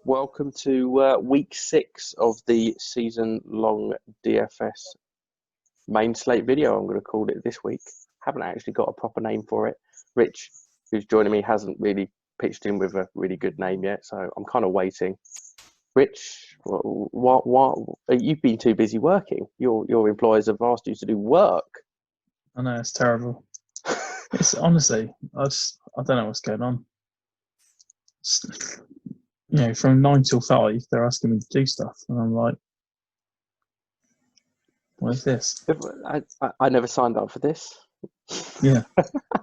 Welcome to week 6 of the season-long DFS main slate video. I'm going to call it this week. Haven't actually got a proper name for it. Rich, who's joining me, hasn't really pitched in with a really good name yet, so I'm kind of waiting. Rich, what? You've been too busy working. Your employers have asked you to do work. I know, it's terrible. It's honestly, I don't know what's going on. From 9 till 5, they're asking me to do stuff, and I'm like, what is this? I never signed up for this. Yeah.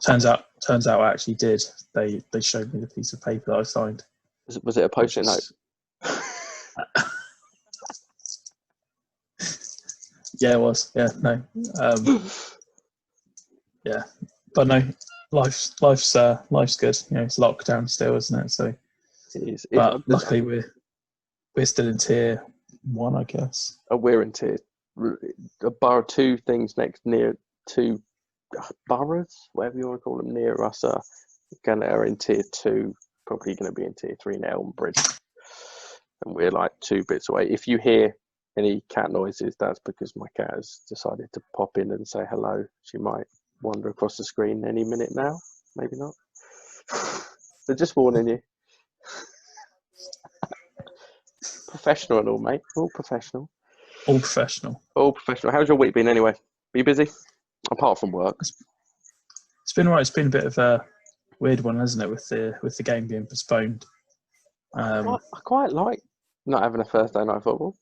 Turns out I actually did. They showed me the piece of paper that I signed. Was it a post-it note? Yeah, it was. Yeah, no. Yeah, but no, life's good. It's lockdown still, isn't it? So, it is. But luckily we're still in tier 1, I guess. We're in tier. A bar 2 things near 2 boroughs, whatever you want to call them, near us are in tier 2. Probably going to be in tier 3 in Elmbridge, and we're like 2 bits away. If you hear any cat noises, that's because my cat has decided to pop in and say hello. She might wander across the screen any minute now, maybe not. So just warning you. Professional and all, mate. All professional. All professional. All professional. How's your week been anyway? Are you busy? Apart from work. It's been right. It's been a bit of a weird one, hasn't it, with the game being postponed. I quite like not having a Thursday night football.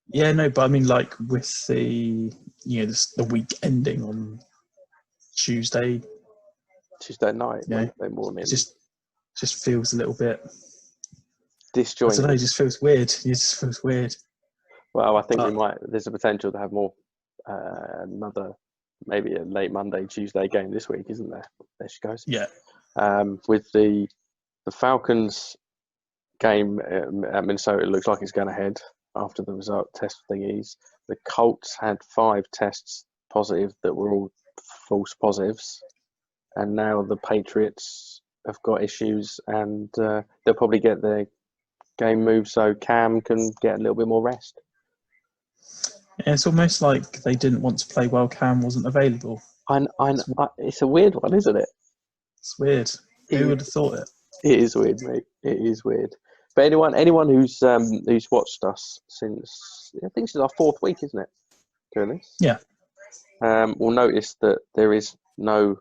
Yeah, no, but I mean, like with the the week ending on Tuesday night, Wednesday morning. It just feels a little bit disjointed. I don't know, it just feels weird. It just feels weird. Well, I think there's a potential to have more maybe a late Monday, Tuesday game this week, isn't there? There she goes. Yeah. With the Falcons game at Minnesota, it looks like it's going ahead after the result test thingies. The Colts had 5 tests positive that were all false positives, and now the Patriots have got issues, and they'll probably get their game moved so Cam can get a little bit more rest. Yeah, it's almost like they didn't want to play while Cam wasn't available. It's a weird one, isn't it? It's weird. Who would have thought it? It is weird, mate. It is weird. But anyone who's watched us since, I think this is our 4th week, isn't it? Doing this. Yeah. Will notice that there is no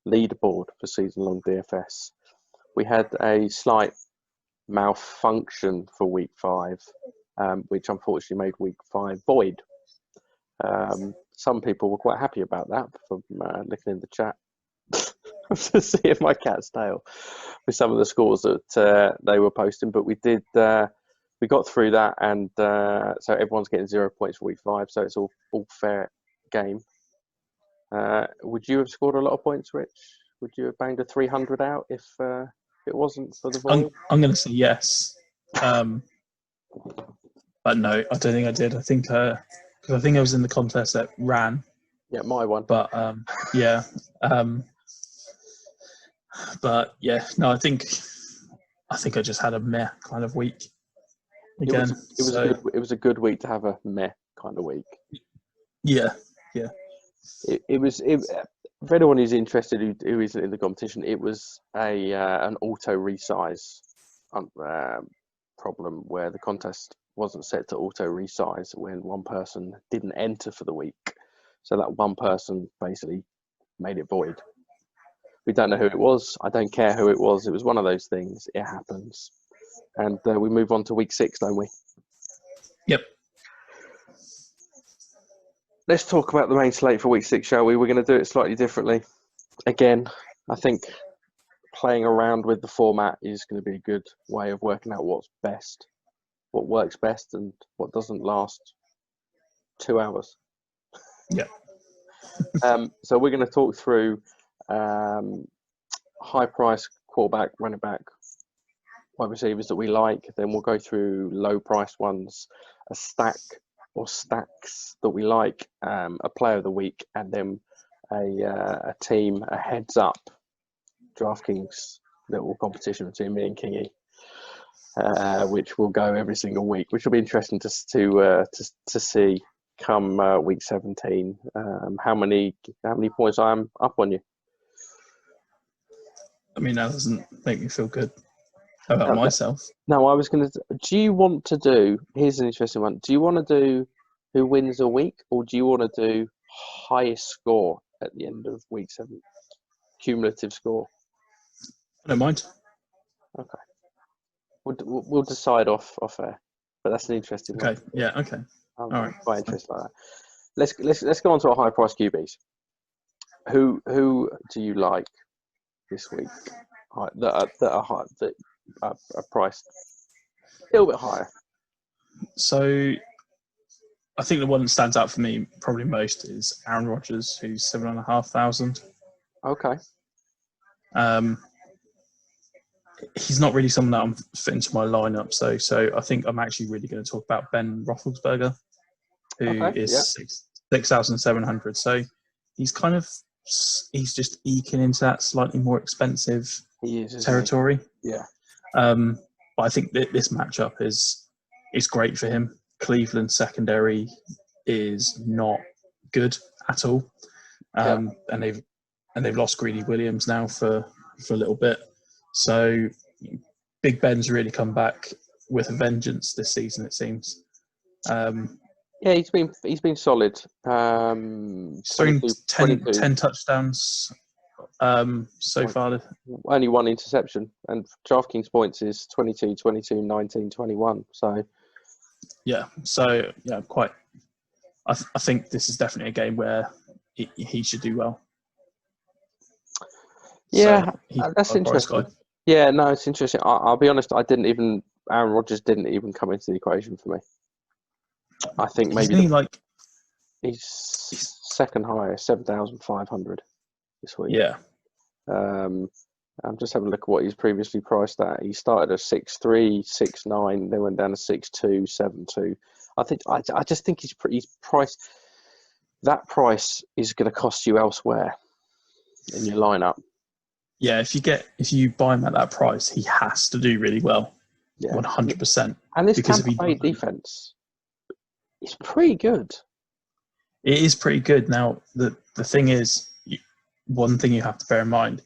leaderboard for season-long DFS. We had a slight malfunction for week 5, which unfortunately made week 5 void. Some people were quite happy about that from looking in the chat to see if my cat's tail with some of the scores that they were posting. But we got through that, and so everyone's getting 0 points for week 5, so it's all fair game. Would you have scored a lot of points, Rich? Would you have banged a 300 out if it wasn't for the void? I'm going to say yes. But no, I don't think I did. I think because I think I was in the contest that ran. Yeah, my one. But yeah. But yeah, no, I think I just had a meh kind of week. Again, it was a good week to have a meh kind of week. Yeah. It was for anyone who's interested who isn't in the competition. It was an auto resize problem where the contest wasn't set to auto resize when one person didn't enter for the week, so that one person basically made it void. We don't know who it was. I don't care who it was. It was one of those things. It happens, and we move on to week 6, don't we? Yep. Let's talk about the main slate for week 6, shall we? We're going to do it slightly differently. Again, I think playing around with the format is going to be a good way of working out what's best, what works best, and what doesn't last 2 hours. Yeah. So we're going to talk through high price quarterback, running back, wide receivers that we like. Then we'll go through low price ones, a stack or stacks that we like, a player of the week, and then a team, a heads up DraftKings little competition between me and Kingy. which will go every single week, which will be interesting to see come week 17. How many points I am up on you? I mean, that doesn't make me feel good about myself. No, I was going to. Do you want to do? Here's an interesting one. Do you want to do who wins a week, or do you want to do highest score at the end of week 7? Cumulative score. I don't mind. Okay. We'll decide off air, but that's an interesting one. Okay. Yeah. Okay. I'm All right. quite interested by that. Let's go on to our high price QBs. Who do you like this week that are priced a little bit higher? So, I think the one that stands out for me probably most is Aaron Rodgers, who's 7,500. Okay. He's not really someone that I'm fit into my lineup, so I think I'm actually really going to talk about Ben Roethlisberger, who is 6,700. So he's just eking into that slightly more expensive territory. Yeah. But I think that this matchup is great for him. Cleveland secondary is not good at all, and they've lost Greedy Williams now for a little bit. So Big Ben's really come back with a vengeance this season, it seems. Yeah, he's been solid. He's thrown 10 touchdowns so far. Only one interception, and DraftKings points is 22, 22, 19, 21. So yeah, quite. I think this is definitely a game where he should do well. Yeah, that's interesting. Yeah, no, it's interesting. I'll be honest. Aaron Rodgers didn't even come into the equation for me. I think maybe he's second highest, 7,500 this week. Yeah. I'm just having a look at what he's previously priced at. He started at 6.3, 6.9, then went down to 6.2, 7.2. I just think he's priced. That price is going to cost you elsewhere in your lineup. Yeah, if you buy him at that price, he has to do really well. Yeah, 100%. And this Tampa Bay defense is pretty good. It is pretty good. Now, the thing is, one thing you have to bear in mind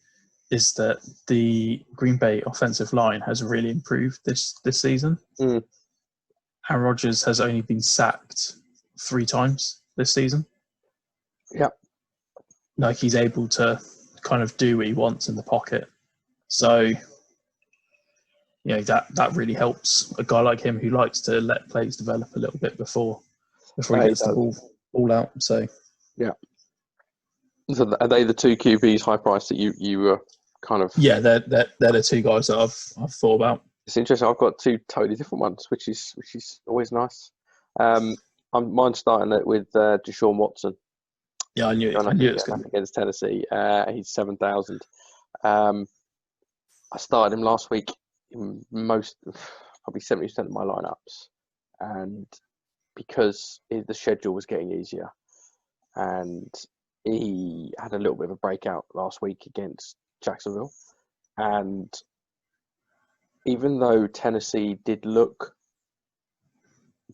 is that the Green Bay offensive line has really improved this season. Aaron Rodgers has only been sacked 3 times this season. Yeah. Like, he's able to kind of do what he wants in the pocket. So, that really helps a guy like him who likes to let plays develop a little bit before he gets the ball out. So, yeah. So are they the 2 QBs high price that you were kind of? Yeah, they're the 2 guys that I've thought about. It's interesting. I've got 2 totally different ones, which is always nice. Mine's starting it with Deshaun Watson. Yeah, I knew it was going to be against Tennessee. He's 7,000. I started him last week in probably 70% of my lineups, and because the schedule was getting easier, and he had a little bit of a breakout last week against Jacksonville, and even though Tennessee did look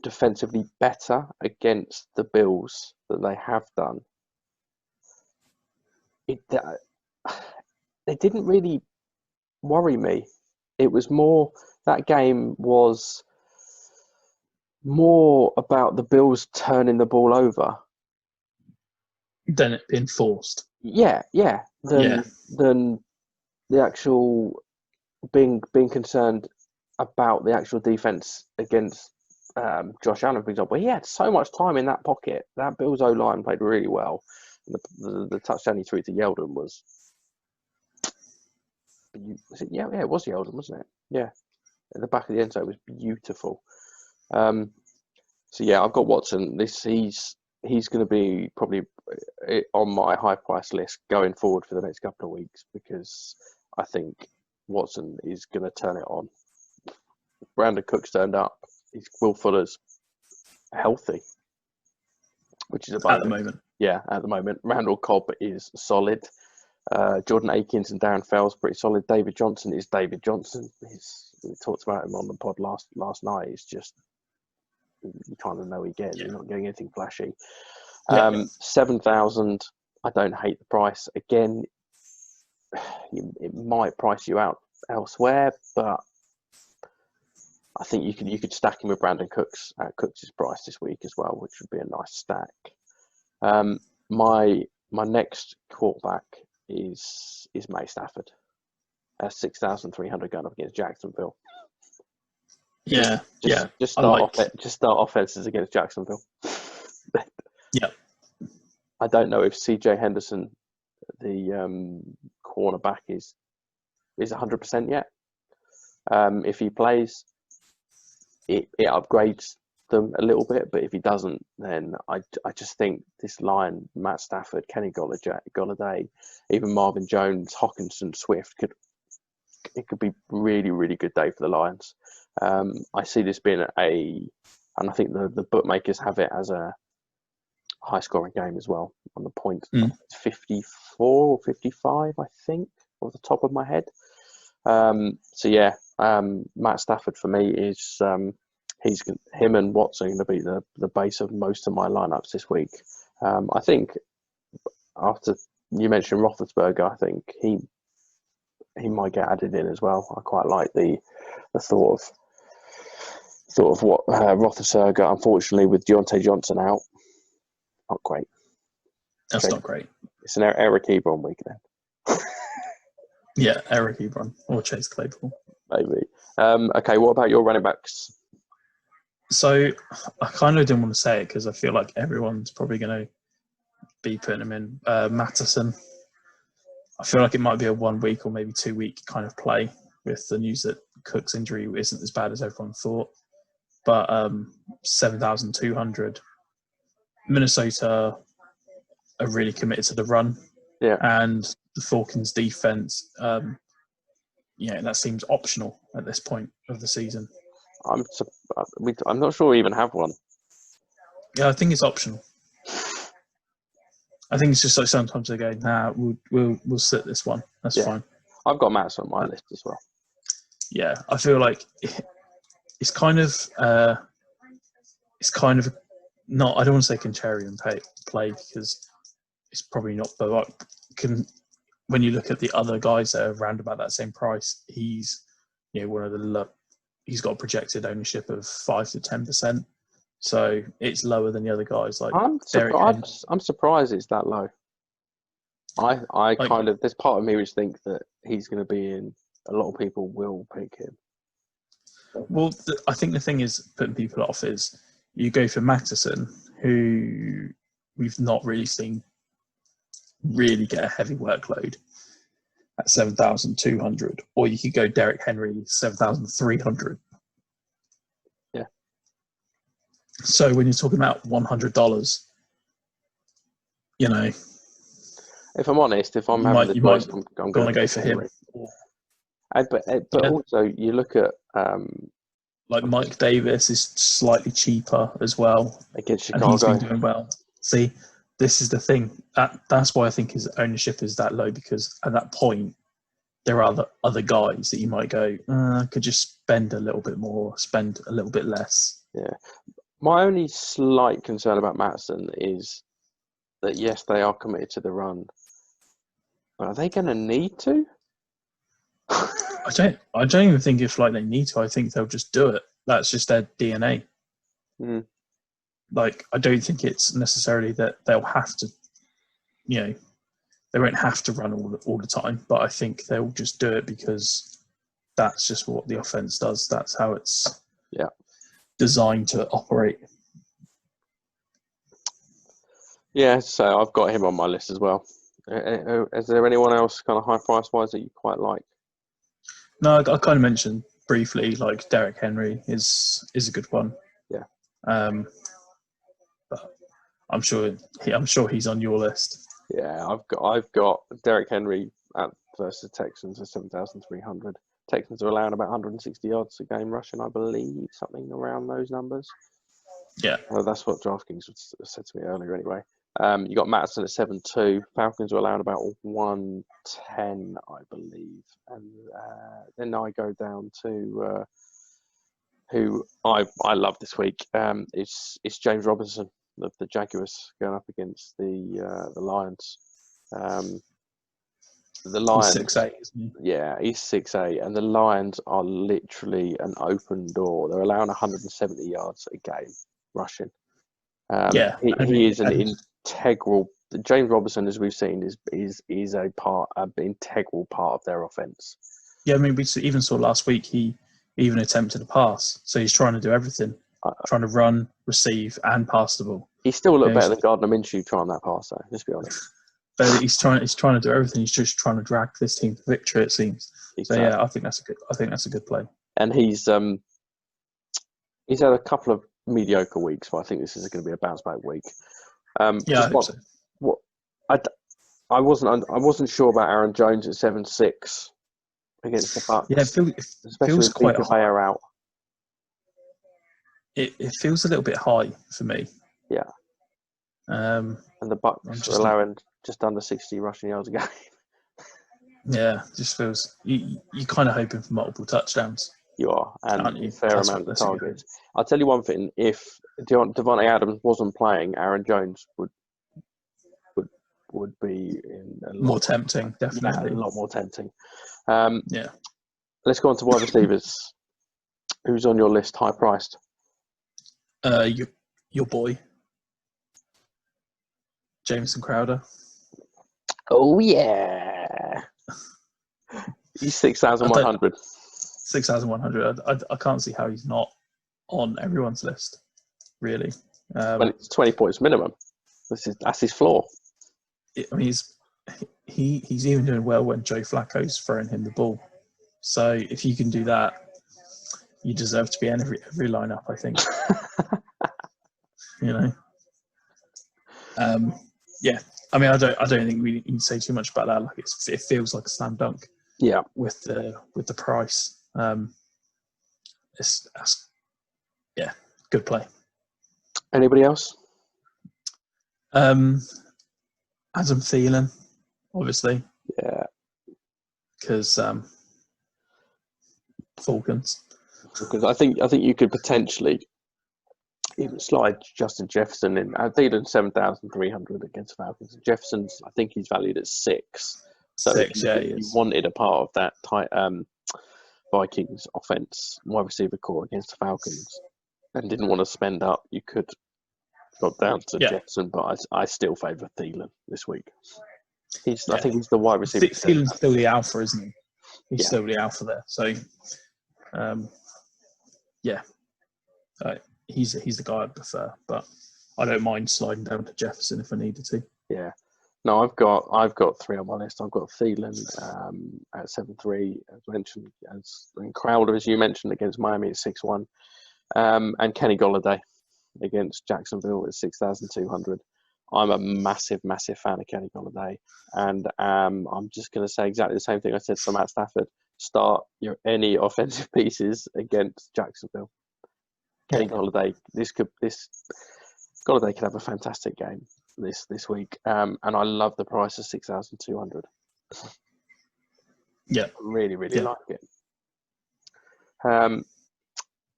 defensively better against the Bills than they have done, it didn't really worry me. It was more, that game was more about the Bills turning the ball over than it being forced. Yeah. Than the actual being concerned about the actual defense against Josh Allen, for example. He had so much time in that pocket. That Bills O-line played really well. The touchdown he threw to Yeldon was it was Yeldon, wasn't it? Yeah. At the back of the end zone, it was beautiful. So yeah, I've got Watson. He's going to be probably on my high price list going forward for the next couple of weeks, because I think Watson is going to turn it on. Brandon Cook's turned up. Will Fuller's healthy, which is about at the moment. Yeah, at the moment. Randall Cobb is solid. Jordan Akins and Darren Fells pretty solid. David Johnson is David Johnson. We talked about him on the pod last night. It's just you kind of know what you get. You're not getting anything flashy. 7,000. I don't hate the price. Again, it might price you out elsewhere, but I think you could stack him with Brandon Cooks at Cooks' price this week as well, which would be a nice stack. My next quarterback is May Stafford at 6,300 going up against Jacksonville. Just start offenses against Jacksonville. I don't know if CJ Henderson, the cornerback, is 100% yet. If he plays, it upgrades them a little bit, but if he doesn't, then I just think this line, Matt Stafford, Kenny Golladay, even Marvin Jones, Hockenson, Swift, could be really, really good day for the Lions. I see this being and I think the bookmakers have it as a high scoring game as well on the point. 54 or 55, I think, off the top of my head. Matt Stafford for me is him and Watson are going to be the base of most of my lineups this week. I think after you mentioned Roethlisberger, I think he might get added in as well. I quite like the thought of what Roethlisberger, unfortunately, with Deontay Johnson out, not great. That's not great. It's an Eric Ebron week then. Yeah, Eric Ebron or Chase Claypool. Maybe. Okay, what about your running backs? So I kind of didn't want to say it because I feel like everyone's probably going to be putting him in. Mattison. I feel like it might be a 1 week or maybe 2 week kind of play with the news that Cook's injury isn't as bad as everyone thought. But 7,200. Minnesota are really committed to the run. Yeah. And the Falcons defense, that seems optional at this point of the season. I'm not sure we even have one. Yeah, I think it's optional. I think it's just like sometimes they go, nah, we'll sit this one. That's fine. I've got Matt's on my list as well. Yeah, I feel like it's kind of not. I don't want to say contrarian play because it's probably not. But when you look at the other guys that are around about that same price, he's one of the he's got a projected ownership of 5 to 10%. So it's lower than the other guys. Like I'm surprised it's that low. I kind of, there's part of me which think that he's going to be in. A lot of people will pick him. Well, I think the thing is putting people off is you go for Mattison, who we've not really seen really get a heavy workload at 7,200, or you could go Derrick Henry 7,300. Yeah. So when you're talking about $100, if I'm honest, if I'm having the choice, I'm going to go for him. Yeah. But also you look at like Mike Davis is slightly cheaper as well against Chicago. And he's been doing well. See, this is the thing. That's why I think his ownership is that low, because at that point there are other guys that you might go, I could just spend a little bit more, spend a little bit less. Yeah. My only slight concern about Mattison is that yes, they are committed to the run, but are they going to need to? I don't even think if they need to. I think they'll just do it. That's just their DNA. Mm. Like, I don't think it's necessarily that they'll have to, they won't have to run all the time, but I think they'll just do it because that's just what the offense does. That's how it's designed to operate. Yeah, so I've got him on my list as well. Is there anyone else kind of high price wise that you quite like? No, I kind of mentioned briefly, like Derrick Henry is a good one. Yeah. But I'm sure he's on your list. Yeah, I've got Derrick Henry versus Texans at 7,300. Texans are allowing about 160 yards a game rushing, I believe, something around those numbers. Yeah. That's what DraftKings said to me earlier anyway. You got Madison at 7-2. Falcons are allowing about 110, I believe. And then I go down to who I love this week. It's James Robinson of the Jaguars going up against the Lions. The Lions, He's 6'8", isn't he? yeah, he's 6'8", and the Lions are literally an open door. They're allowing 170 yards a game rushing. Yeah, he is an integral. James Robinson, as we've seen, is an integral part of their offense. Yeah, I mean, we even saw last week he even attempted a pass. So he's trying to do everything, trying to run, receive, and pass the ball. He's still a little better than Gardner Minshew trying that pass, though. Let's be honest. But he's trying to do everything. He's just trying to drag this team to victory, it seems. Exactly. So yeah, I think that's a good play. And he's had a couple of mediocre weeks, but I think this is going to be a bounce back week. Yeah, I hope so. I wasn't sure about Aaron Jones at 7-6 against the Bucks. Yeah, it feels quite high. Out. It feels a little bit high for me. Yeah. And the Bucks are allowing just under 60 rushing yards a game. Yeah, just feels you're kind of hoping for multiple touchdowns. You are, and a fair amount of targets. I'll tell you one thing: if Devontae Adams wasn't playing, Aaron Jones would be more tempting, definitely. Yeah, a lot more tempting. Yeah. Let's go on to wide receivers. Who's on your list, high priced? Your boy, Jameson Crowder. Oh yeah, he's 6,100. 6,100. I can't see how he's not on everyone's list. Really, when it's 20 points minimum. That's his floor. I mean, he's even doing well when Joe Flacco's throwing him the ball. So if you can do that, you deserve to be in every lineup, I think. You know. Yeah. I mean, I don't think we need to say too much about that. Like it feels like a slam dunk. Yeah. With the price, good play. Anybody else? Adam Thielen, obviously. Yeah. Because Falcons. Because I think you could potentially even slide Justin Jefferson in. Thielen 7,300 against Falcons. Jefferson's, I think he's valued at 6. So if you wanted a part of that tight Vikings offense, wide receiver core against the Falcons, and didn't want to spend up, you could got down to Jefferson, but I still favour Thielen this week. I think he's the wide receiver. Thielen's still the alpha, isn't he? He's still the alpha there. So, he's the guy I'd prefer, but I don't mind sliding down to Jefferson if I needed to. Yeah. No, I've got 3 on my list. I've got Thielen at 7-3, as mentioned, and Crowder, as you mentioned, against Miami at 6-1, and Kenny Golladay against Jacksonville at 6,200. I'm a massive, massive fan of Kenny Golladay, and I'm just going to say exactly the same thing I said to Matt Stafford. Start any offensive pieces against Jacksonville. Kenny Golladay, Golladay could have a fantastic game this week, and I love the price of 6,200. Yeah, really like it.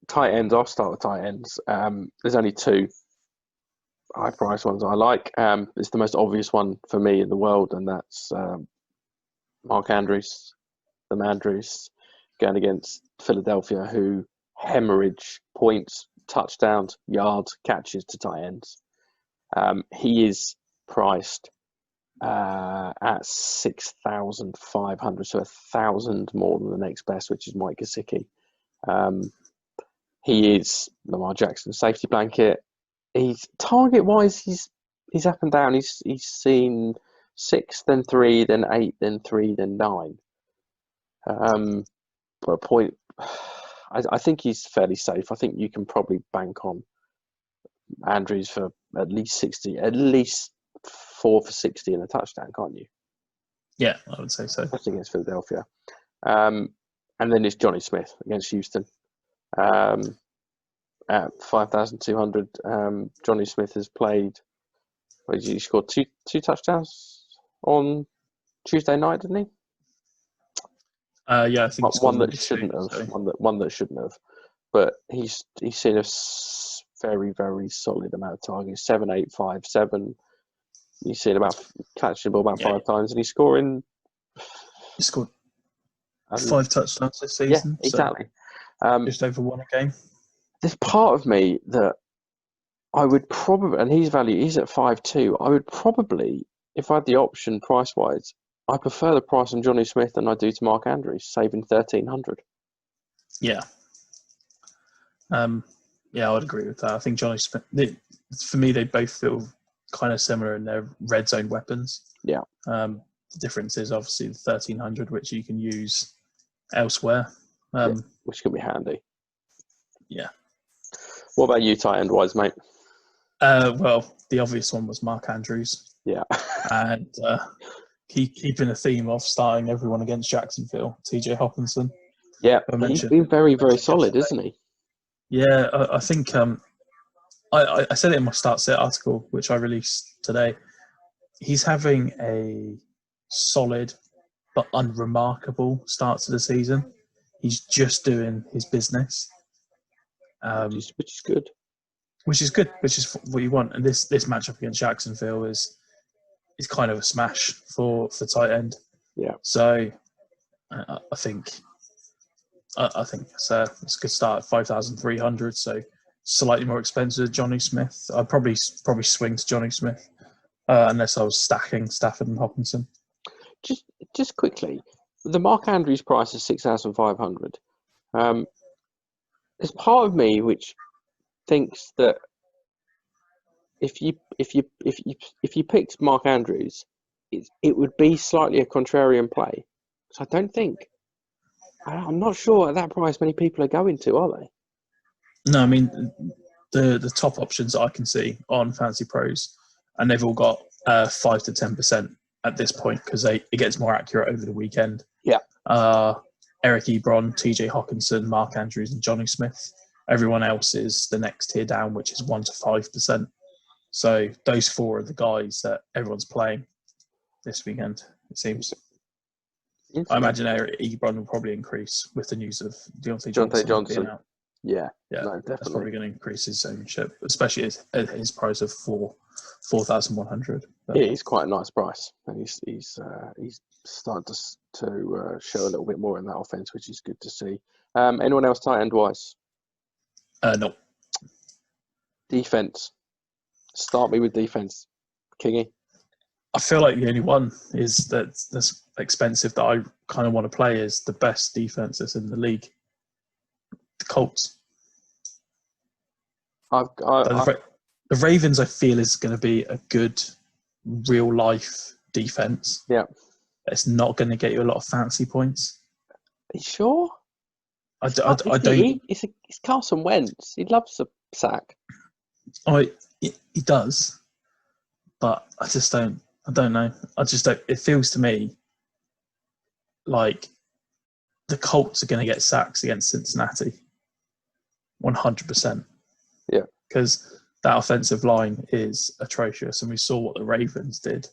Tight ends. I'll start with tight ends. There's only 2 high price ones I like. It's the most obvious one for me in the world, and that's Mark Andrews, the Mandrews, going against Philadelphia, who hemorrhage points, touchdowns, yards, catches to tight ends. He is priced at 6,500, so 1,000 more than the next best, which is Mike Gesicki. He is Lamar Jackson's safety blanket. He's target-wise, he's up and down. He's seen 6, then 3, then 8, then 3, then 9. But a point, I think he's fairly safe. I think you can probably bank on Andrews for at least 60, at least 4 for 60 and a touchdown, can't you? Yeah, I would say so. Especially against Philadelphia. And then it's Johnny Smith against Houston. At 5,200, Johnny Smith has played He scored two touchdowns on Tuesday night, didn't he? Yeah, I think One that shouldn't have. So. One that shouldn't have. But he's seen a very, very solid amount of targets. 7, 8, 5, 7. You've seen about catching the ball about 5 times, and he's scoring. He scored 5 touchdowns this season. Yeah, exactly. So just over 1 a game. There's part of me that I would probably, and he's at 5.2. I would probably, if I had the option price wise, I prefer the price on Johnny Smith than I do to Mark Andrews, saving $1,300. Yeah. Yeah, I would agree with that. I think Johnny Smith, for me, they both feel kind of similar in their red zone weapons. Yeah. The difference is obviously the 1,300, which you can use elsewhere. Which can be handy. Yeah. What about you, tight end wise, mate? Well, the obvious one was Mark Andrews. Yeah. And keeping a theme of starting everyone against Jacksonville, TJ Hockenson. Yeah, he's been very, very solid, isn't he? Yeah, I think I said it in my start set article, which I released today. He's having a solid but unremarkable start to the season. He's just doing his business, which is good. Which is good, which is what you want. And this matchup against Jacksonville is kind of a smash for tight end. Yeah. So I think it's a good start at 5,300. So slightly more expensive than Johnny Smith. I'd probably swing to Johnny Smith unless I was stacking Stafford and Hockenson. Just quickly, the Mark Andrews price is 6,500. There's part of me which thinks that if you picked Mark Andrews, it would be slightly a contrarian play. So I don't think. I'm not sure at that price many people are going to, are they? No, I mean the top options I can see on Fantasy Pros, and they've all got 5 to 10% at this point because it gets more accurate over the weekend. Yeah. Eric Ebron, TJ Hockenson, Mark Andrews, and Johnny Smith. Everyone else is the next tier down, which is 1 to 5%. So those 4 are the guys that everyone's playing this weekend, it seems. I imagine Eric Ebron will probably increase with the news of Deontay Johnson being out. Yeah, no, definitely. That's probably going to increase his ownership, especially at his price of 4,100. Yeah, he's quite a nice price, and he's starting to show a little bit more in that offense, which is good to see. Anyone else tight end wise? No. Defense. Start me with defense, Kingy. I feel like the only one is that's expensive that I kind of want to play is the best defense that's in the league. The Colts. The Ravens, I feel, is going to be a good real life defense. Yeah. It's not going to get you a lot of fancy points. Are you sure? I don't. It's Carson Wentz. He loves a sack. He does, but I just don't. I don't know. I just don't. It feels to me like the Colts are going to get sacks against Cincinnati. 100%. Yeah. Because that offensive line is atrocious, and we saw what the Ravens did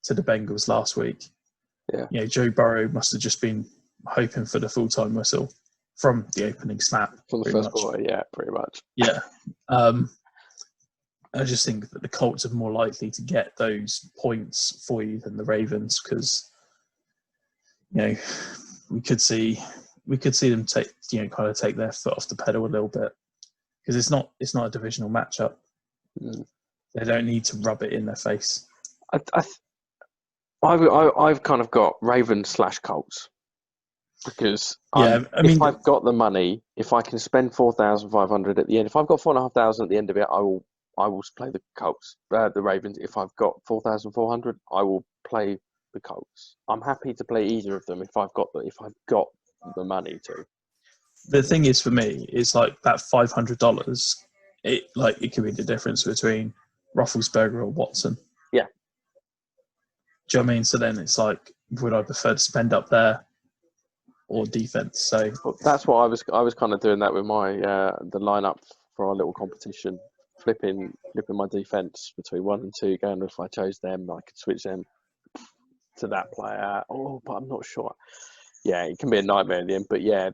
to the Bengals last week. Yeah. You know, Joe Burrow must have just been hoping for the full-time whistle from the opening snap. From the first quarter, yeah, pretty much. Yeah. I just think that the Colts are more likely to get those points for you than the Ravens because, you know, we could see them take their foot off the pedal a little bit because it's not a divisional matchup. Mm. They don't need to rub it in their face. I've kind of got Ravens / Colts because if I've got the money, if I can spend 4,500 at the end, if I've got 4,500 at the end of it, I will play the Colts, the Ravens. If I've got 4,400, I will play the Colts. I'm happy to play either of them if I've got the money to. The thing is, for me, is like that $500. It could be the difference between Roethlisberger or Watson. Yeah. Do you know what I mean? So then it's like, would I prefer to spend up there or defense? So that's what I was kind of doing that with my the lineup for our little competition flipping my defense between 1 and 2. Going if I chose them, I could switch them to that player. Oh, but I'm not sure. Yeah, it can be a nightmare in the end. But yeah,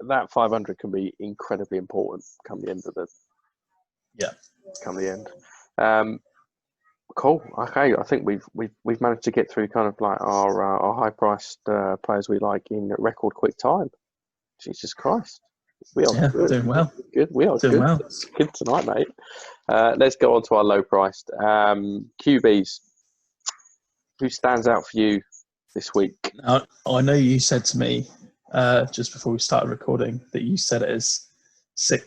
that 500 can be incredibly important come the end of the. Yeah. Come the end. Cool. Okay, I think we've managed to get through kind of like our high priced players we like in record quick time. Jesus Christ, we are good. Doing well. Good. We are doing good. well. Good tonight, mate. Let's go on to our low priced QBs. Who stands out for you this week? Now, I know you said to me just before we started recording that you said it is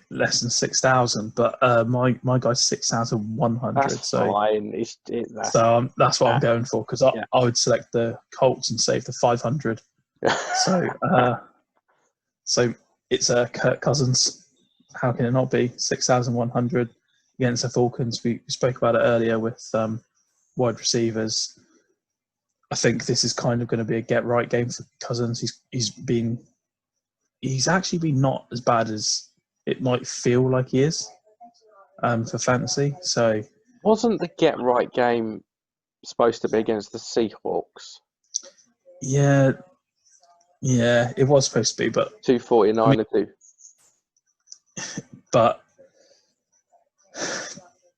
less than 6,000, but my guy's 6,100. That's so fine. That's what I'm going for, because I would select the Colts and save the 500. So it's Kirk Cousins. How can it not be 6,100 against the Falcons? We spoke about it earlier with wide receivers. I think this is kind of going to be a get right game for Cousins. He's actually been not as bad as it might feel like he is for fantasy. So wasn't the get right game supposed to be against the Seahawks? Yeah, it was supposed to be, but 249 and 2. But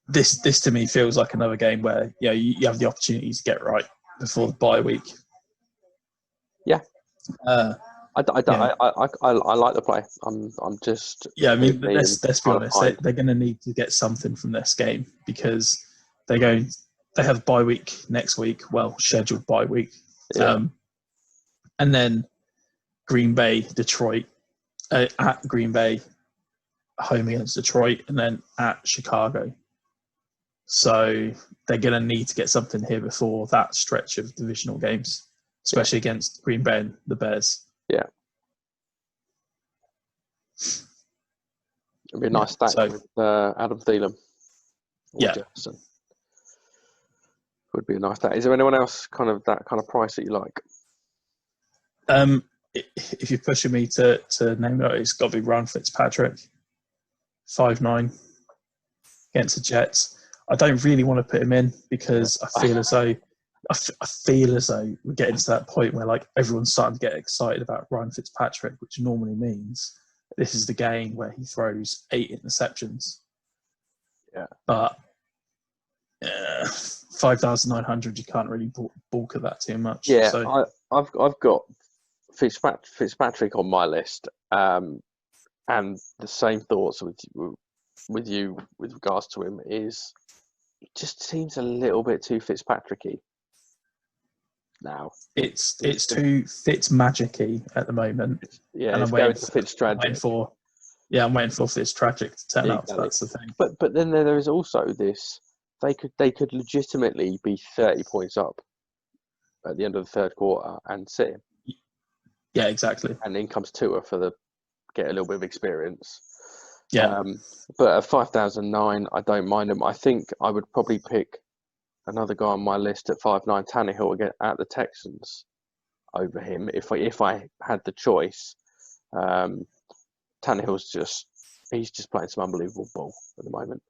this to me feels like another game where you have the opportunity to get right before the bye week. Yeah. I like the play. I'm just. Yeah, I mean, let's be honest. They're going to need to get something from this game, because they have bye week next week. Well, scheduled bye week. Yeah. And then Green Bay, Detroit, at Green Bay, home against Detroit, and then at Chicago. So they're going to need to get something here before that stretch of divisional games, especially against Green Bay and the Bears. Yeah. It'd be a nice stack with Adam Thielen. Jefferson. Would be a nice stack. Is there anyone else kind of that kind of price that you like? If you're pushing me to name it, it's got to be Ryan Fitzpatrick, 5'9", against the Jets. I don't really want to put him in, because I feel as though we're getting to that point where like everyone's starting to get excited about Ryan Fitzpatrick, which normally means this is the game where he throws 8 interceptions. Yeah. But 5,900, you can't really balk at that too much. Yeah, so. I've got Fitzpatrick on my list, and the same thoughts with you with regards to him is it just seems a little bit too Fitzpatricky now. It's too Fitzmagic-y at the moment. Yeah, and it's going to Fitztragic. I'm waiting for Fitztragic to turn up. That's the thing. But then there is also this. They could legitimately be 30 points up at the end of the third quarter and sit him. Yeah, exactly. And in comes Tua get a little bit of experience. Yeah. But at 5,009, I don't mind him. I think I would probably pick another guy on my list at 5'9", Tannehill again at the Texans over him if I had the choice. Tannehill's just playing some unbelievable ball at the moment.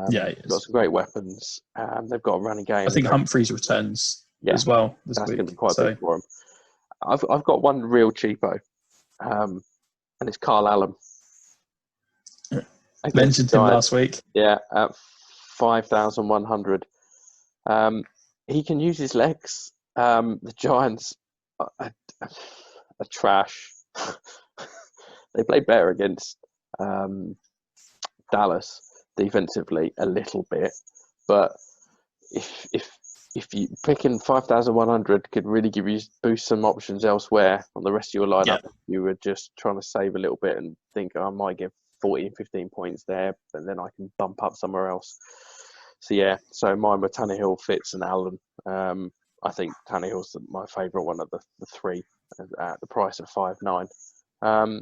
He's got some great weapons. They've got a running game. I think Humphreys returns as well this week. That's going to be quite big for him. I've got one real cheapo, and it's Carl Allen. Mentioned him last week. Yeah, at 5,100. He can use his legs. The Giants are trash. They play better against Dallas defensively a little bit, but if you picking 5,100 could really boost some options elsewhere on the rest of your lineup, you were just trying to save a little bit and think I might get 14, 15 points there, but then I can bump up somewhere else. So mine were Tannehill, Fitz, and Allen. I think Tannehill's my favourite one of the three at the price of 5.9.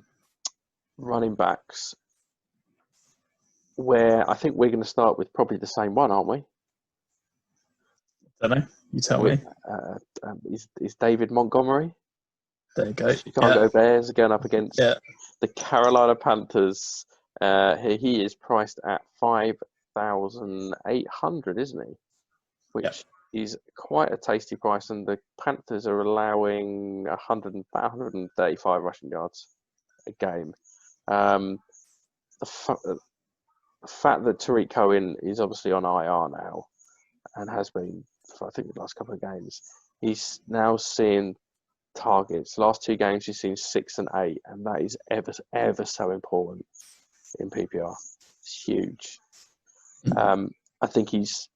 Running backs, where I think we're going to start with probably the same one, aren't we? Don't know. You tell me. Is David Montgomery? There you go. Chicago Bears are going up against the Carolina Panthers. He is priced at 5 5,800, isn't he? Which Yep. is quite a tasty price, and the Panthers are allowing 135 rushing yards a game. The fact that Tariq Cohen is obviously on IR now and has been for I think the last couple of games, he's now seeing targets. Last 2 games he's seen 6 and 8, and that is ever so important in PPR. It's huge. I think he's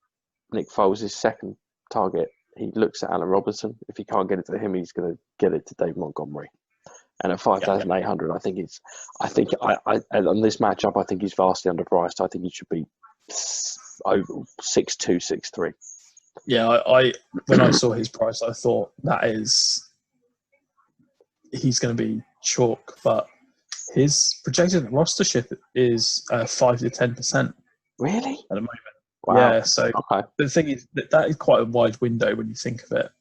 Nick Foles' second target. He looks at Allen Robinson. If he can't get it to him, he's going to get it to Dave Montgomery. And at 5,800, I think on this matchup, I think he's vastly underpriced. I think he should be 6'2", 6'3". Yeah, I when I saw his price, I thought he's going to be chalk, but his projected rostership is 5 to 10%. Really? At the moment. Wow. Yeah, so okay. The thing is that is quite a wide window when you think of it.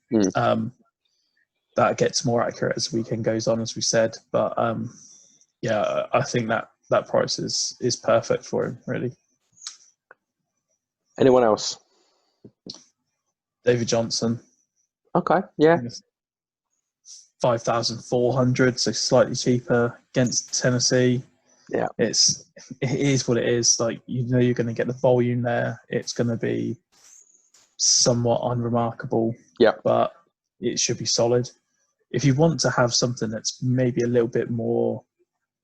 That gets more accurate as the weekend goes on, as we said. But yeah, I think that price is perfect for him, really. Anyone else? David Johnson. Okay, yeah. 5,400, so slightly cheaper against Tennessee. Yeah, it is what it is. Like, you're going to get the volume there. It's going to be somewhat unremarkable. Yeah, but it should be solid. If you want to have something that's maybe a little bit more,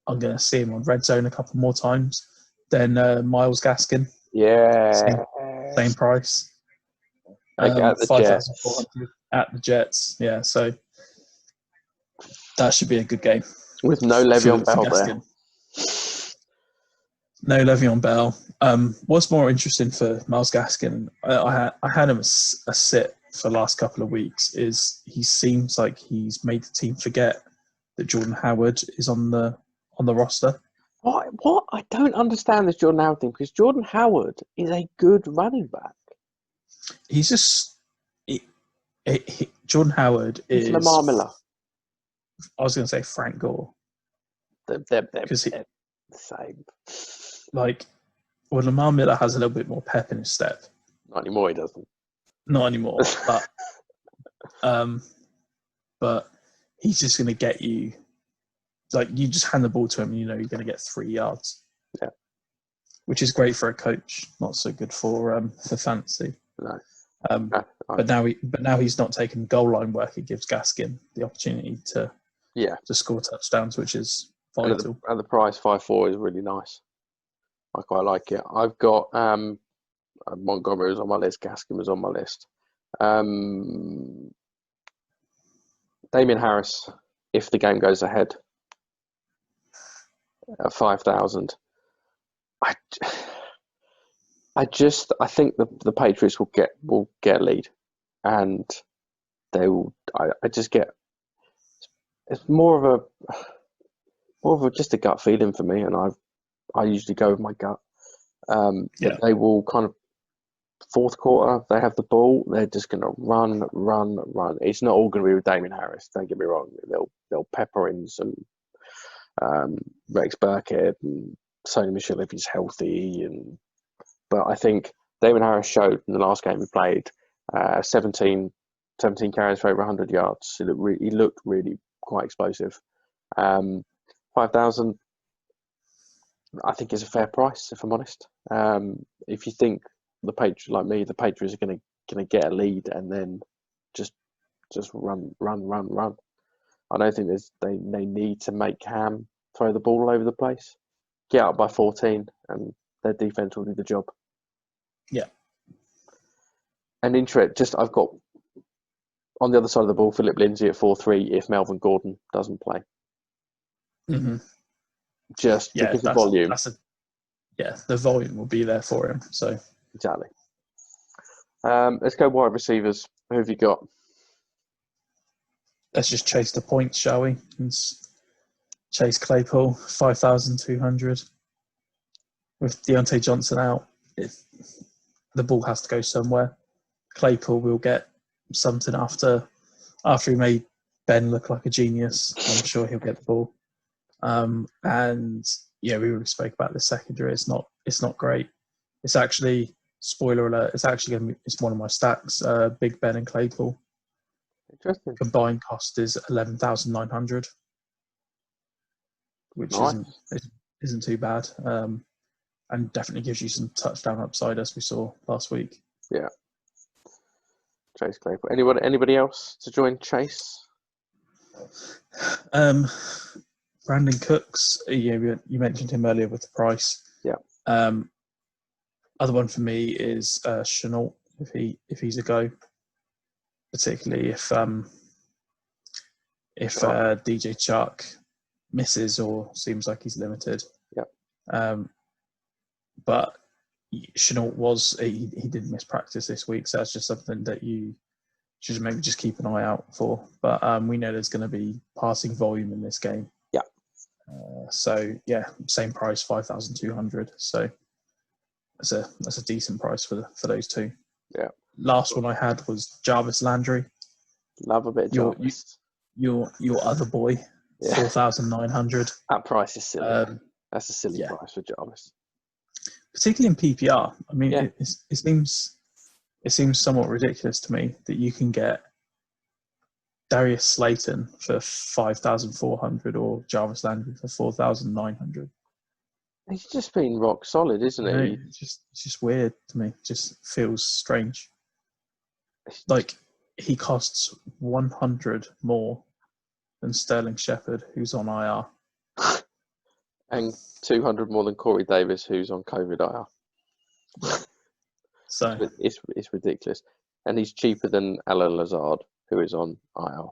I'm going to see him on red zone a couple more times, then Myles Gaskin. Yeah, same price. at the 5,400 at the Jets. Yeah, so that should be a good game with no Le'Veon Bell there. No Le'Veon Bell. What's more interesting for Myles Gaskin? I had him a sit for the last couple of weeks. Is he seems like he's made the team forget that Jordan Howard is on the roster. What? I don't understand this Jordan Howard thing, because Jordan Howard is a good running back. He's just Jordan Howard is Lamar Miller. I was going to say Frank Gore. They're the same. Like, well, Lamar Miller has a little bit more pep in his step. Not anymore, he doesn't. Not anymore, but he's just going to get you. Like, you just hand the ball to him, and you're going to get 3 yards. Yeah, which is great for a coach. Not so good for fantasy. No. But now he's not taking goal line work. It gives Gaskin the opportunity to score touchdowns, which is vital. And the price 5.4 is really nice. I quite like it. I've got Montgomery was on my list. Gaskin was on my list. Damien Harris, if the game goes ahead, at 5,000. I think the Patriots will get a lead, and they will. I just get. It's more of a just a gut feeling for me, and I usually go with my gut. They will kind of fourth quarter. They have the ball. They're just going to run. It's not all going to be with Damien Harris. Don't get me wrong. They'll pepper in some Rex Burkhead and Sony Michel if he's healthy, but I think Damien Harris showed in the last game he played 17 carries for over 100 yards. He looked really quite explosive. 5,000, I think, is a fair price, if I'm honest. If you think the Patriots, like me, the Patriots are going to get a lead and then just run. I don't think they need to make Cam throw the ball all over the place. Get up by 14, and their defense will do the job. Yeah. And I've got on the other side of the ball, Philip Lindsay at 4.3 if Melvin Gordon doesn't play. Mm-hmm. Just because of volume. The volume will be there for him. So exactly. Let's go wide receivers. Who have you got? Let's just chase the points, shall we? Chase Claypool, 5,200. With Deontay Johnson out, the ball has to go somewhere. Claypool will get something after he made Ben look like a genius. I'm sure he'll get the ball. And yeah, we already spoke about the secondary. It's not great. It's actually, spoiler alert, it's actually going to be, it's one of my stacks, Big Ben and Claypool. Interesting. Combined cost is 11,900, which Nice. isn't too bad, and definitely gives you some touchdown upside as we saw last week. Yeah. Chase Claypool. Anybody else to join Chase? Brandon Cooks, you mentioned him earlier with the price. Yeah. Other one for me is Chenault, if he's a go, particularly if DJ Chark misses or seems like he's limited. Yeah. But Chenault he didn't miss practice this week, so that's just something that you should maybe just keep an eye out for. But we know there's going to be passing volume in this game. Yeah. So yeah, same price, 5,200. So that's a decent price for those two. Yeah. Last one I had was Jarvis Landry. Love a bit of Jarvis. Your other boy, 4,900. That price is silly. That's a silly price for Jarvis. Particularly in PPR. I mean, it seems somewhat ridiculous to me that you can get Darius Slayton for 5,400 or Jarvis Landry for 4,900. He's just been rock solid, isn't he? It's just weird to me. It just feels strange. Like, he costs 100 more than Sterling Shepard, who's on IR. And 200 more than Corey Davis, who's on COVID IR. So it's ridiculous. And he's cheaper than Alan Lazard, who is on IR. How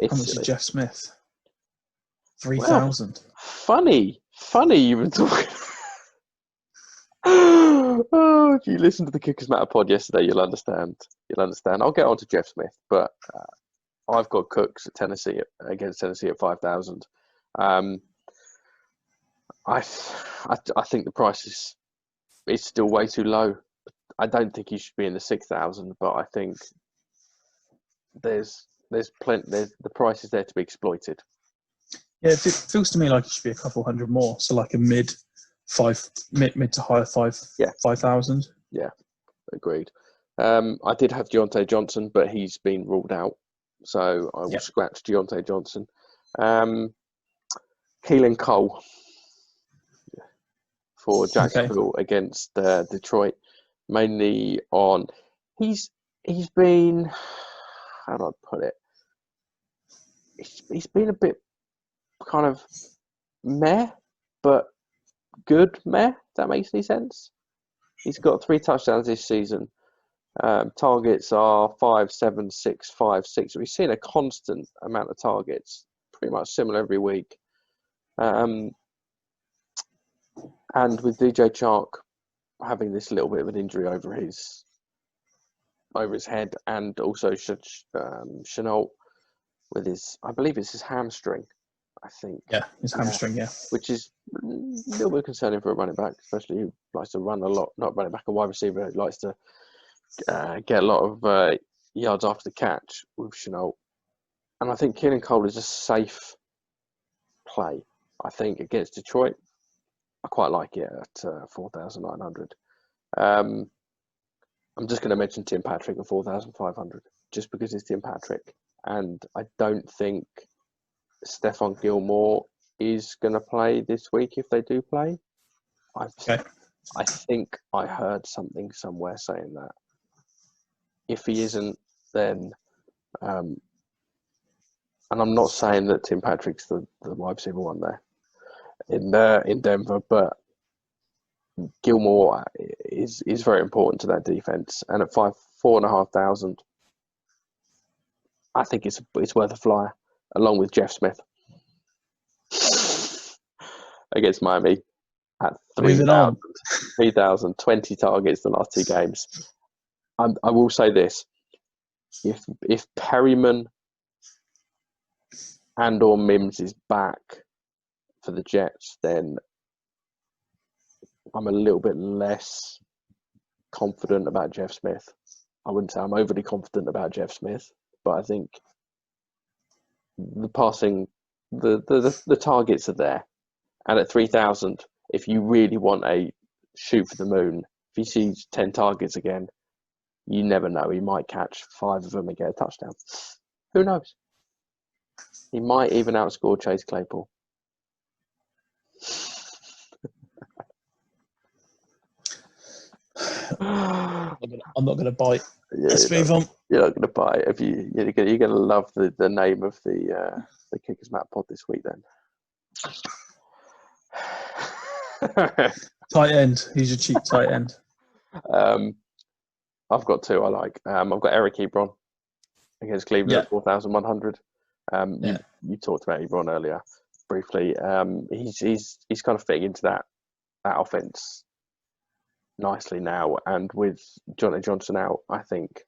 much is Jeff Smith? 3,000. Well, funny you've been talking. Oh, if you listened to the Kickers Matter pod yesterday, you'll understand. I'll get on to Jeff Smith, but I've got Cooks at against Tennessee at 5,000. I think the price is still way too low. I don't think he should be in the 6,000, but I think there's plenty. The price is there to be exploited. Yeah, it feels to me like it should be a couple hundred more. So like a mid to higher 5,000. Yeah, agreed. I did have Deontay Johnson, but he's been ruled out, so I will scratch Deontay Johnson. Keelan Cole for Jacksonville against Detroit, mainly on. He's been, how do I put it? He's been a bit kind of meh, but good meh. If that makes any sense. He's got 3 touchdowns this season. Targets are 5, 7, 6, 5, 6. We've seen a constant amount of targets, pretty much similar every week. And with DJ Chark having this little bit of an injury over his head, and also Chenault with I believe it's his hamstring, I think. Yeah, his hamstring, Which is a little bit concerning for a running back, especially who likes to run a lot, not running back, a wide receiver who likes to get a lot of yards after the catch with Chenault. And I think Keelan Cole is a safe play. I think against Detroit, I quite like it at 4,900. I'm just going to mention Tim Patrick at 4,500, just because it's Tim Patrick. And I don't think Stephon Gilmore is going to play this week if they do play. I think I heard something somewhere saying that. If he isn't, then... and I'm not saying that Tim Patrick's the wide receiver one there in Denver, but Gilmore is very important to that defense. And at 4,500, I think it's worth a flyer, along with Jeff Smith against Miami at 3,000, 20 targets the last 2 games. I will say this: if Perryman and or Mims is back for the Jets, then I'm a little bit less confident about Jeff Smith. I wouldn't say I'm overly confident about Jeff Smith, but I think the passing, the targets are there. And at 3,000, if you really want a shoot for the moon, if he sees 10 targets again, you never know. He might catch 5 of them and get a touchdown. Who knows? He might even outscore Chase Claypool. I'm not going to bite. Yeah, Let's move on. You're not going to bite. If you're going to love the name of the Kickers Map pod this week then. Tight end. Who's your cheap tight end? I've got 2 I like. I've got Eric Ebron against Cleveland at 4,100. You talked about Ebron earlier briefly. He's kind of fitting into that offense nicely now, and with Johnny Johnson out, I think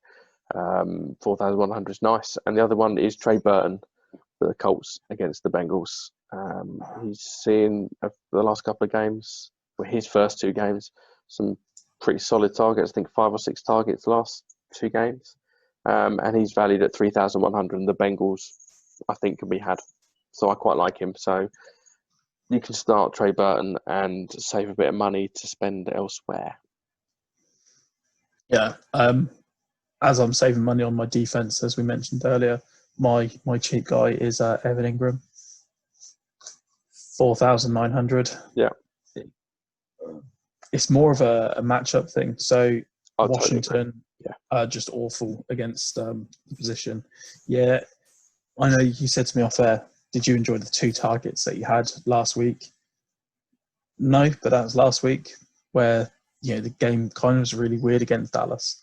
4,100 is nice. And the other one is Trey Burton for the Colts against the Bengals. He's seen the last couple of games, his first 2 games, some pretty solid targets. I think 5 or 6 targets last 2 games, and he's valued at 3,100. And the Bengals, I think, can be had. So I quite like him. So you can start Trey Burton and save a bit of money to spend elsewhere. Yeah. As I'm saving money on my defense, as we mentioned earlier, my cheap guy is Evan Ingram, 4,900. Yeah. It's more of a matchup thing. So Washington, totally just awful against the position. Yeah, I know you said to me off air, did you enjoy the 2 targets that you had last week? No, but that was last week where the game kind of was really weird against Dallas.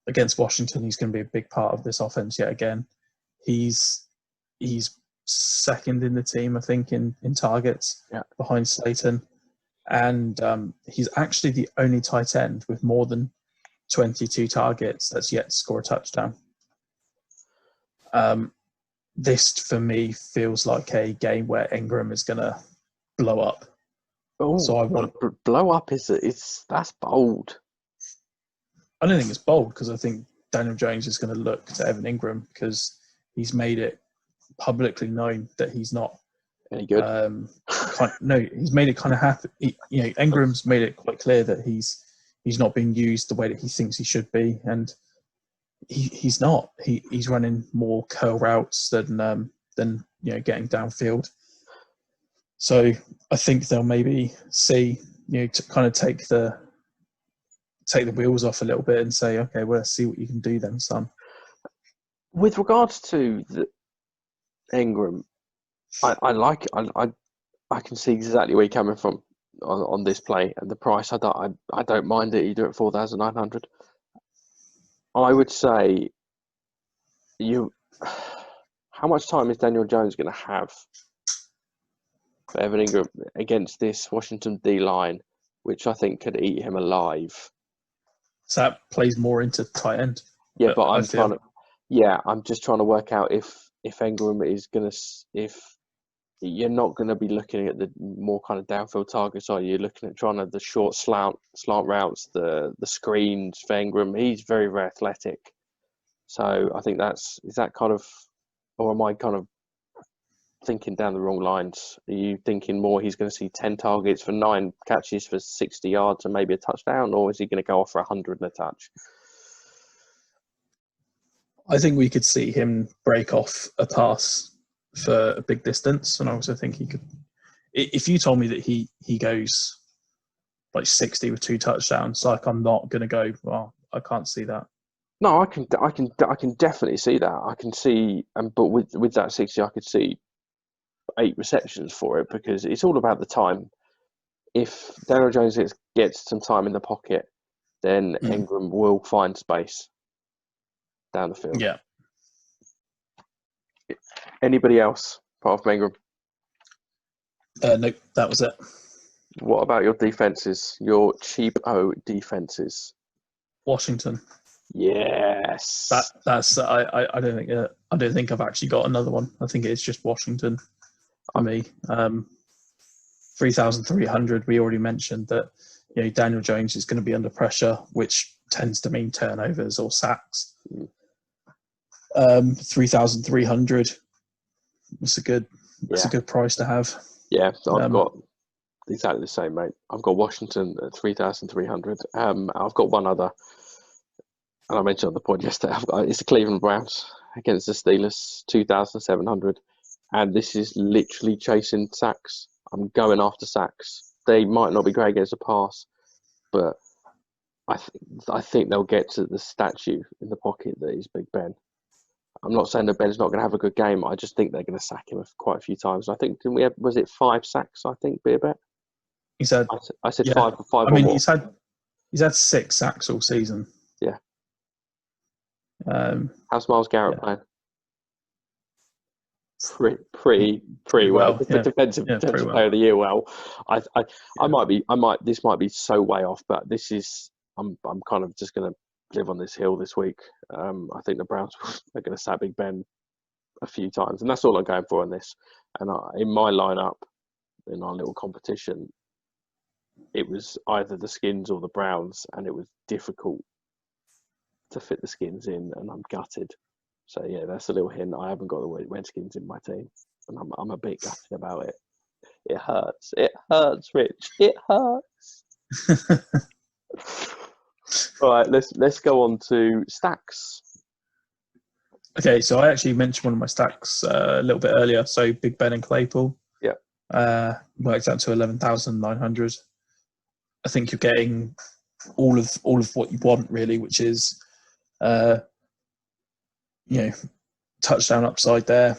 Against Washington, he's going to be a big part of this offense yet again. He's second in the team, I think, in targets behind Slayton. And he's actually the only tight end with more than 22 targets that's yet to score a touchdown. This, for me, feels like a game where Ingram is going to blow up. Oh, so I want to blow up. That's bold. I don't think it's bold because I think Daniel Jones is going to look to Evan Ingram because he's made it publicly known that he's not any good. He's made it kind of happy. Ingram's made it quite clear that he's not being used the way that he thinks he should be, and he's not. He's running more curl routes than getting downfield. So I think they'll maybe see to kind of take the wheels off a little bit and say, okay, well, let's see what you can do then, son. With regards to the Ingram, I can see exactly where you're coming from on this play and the price. I don't mind it. You do it 4,900. I would say how much time is Daniel Jones going to have for Evan Ingram against this Washington D line, which I think could eat him alive? So that plays more into tight end. Yeah, but I'm just trying to work out if Ingram is going to, if you're not going to be looking at the more kind of downfield targets, are you? You're looking at trying to the short slant routes, the screens for Ingram. He's very, very athletic. So I think is that kind of, or am I kind of thinking down the wrong lines? Are you thinking more he's going to see 10 targets for 9 catches for 60 yards and maybe a touchdown, or is he going to go off for 100 and a touch? I think we could see him break off a pass for a big distance, and I also think he could. If you told me that he goes like 60 with 2 touchdowns, like I'm not going to go, well, I can't see that. No, I can definitely see that. I can see, but with that 60, I could see 8 receptions for it because it's all about the time. If Daniel Jones gets some time in the pocket, then Ingram will find space down the field. Yeah. Anybody else apart from Ingram? No, that was it. What about your defenses? Your cheap-o defenses? Washington. Yes. That's I don't think I've actually got another one. I think it's just Washington for me. 3,300. We already mentioned that Daniel Jones is going to be under pressure, which tends to mean turnovers or sacks. 3,300. That's a good price to have. Yeah, exactly the same, mate. I've got Washington at 3,300. I've got one other, and I mentioned on the pod yesterday. It's the Cleveland Browns against the Steelers, 2,700, and this is literally chasing sacks. I'm going after sacks. They might not be great against the pass, but I think they'll get to the statue in the pocket that is Big Ben. I'm not saying that Ben's not going to have a good game. I just think they're going to sack him quite a few times. I think, didn't we have, was it 5 sacks, I think, Beerbet? He's had, I said yeah. 5 for 5 I or mean, more. he's had 6 sacks all season. Yeah. How's Myles Garrett playing? Pretty well. Yeah. Defensive player of the year. Well, this might be so way off, but this is, I'm kind of just going to live on this hill this week. I think the Browns are going to sack Big Ben a few times, and that's all I'm going for on this. And in my lineup, in our little competition, it was either the Skins or the Browns, and it was difficult to fit the Skins in, and I'm gutted. So yeah, that's a little hint. I haven't got the Redskins in my team, and I'm a bit gutted about it. It hurts. It hurts, Rich. It hurts. All right, let's go on to stacks. Okay, so I actually mentioned one of my stacks a little bit earlier. So Big Ben and Claypool. Yeah. Works out to 11,900. I think you're getting all of what you want really, which is, touchdown upside there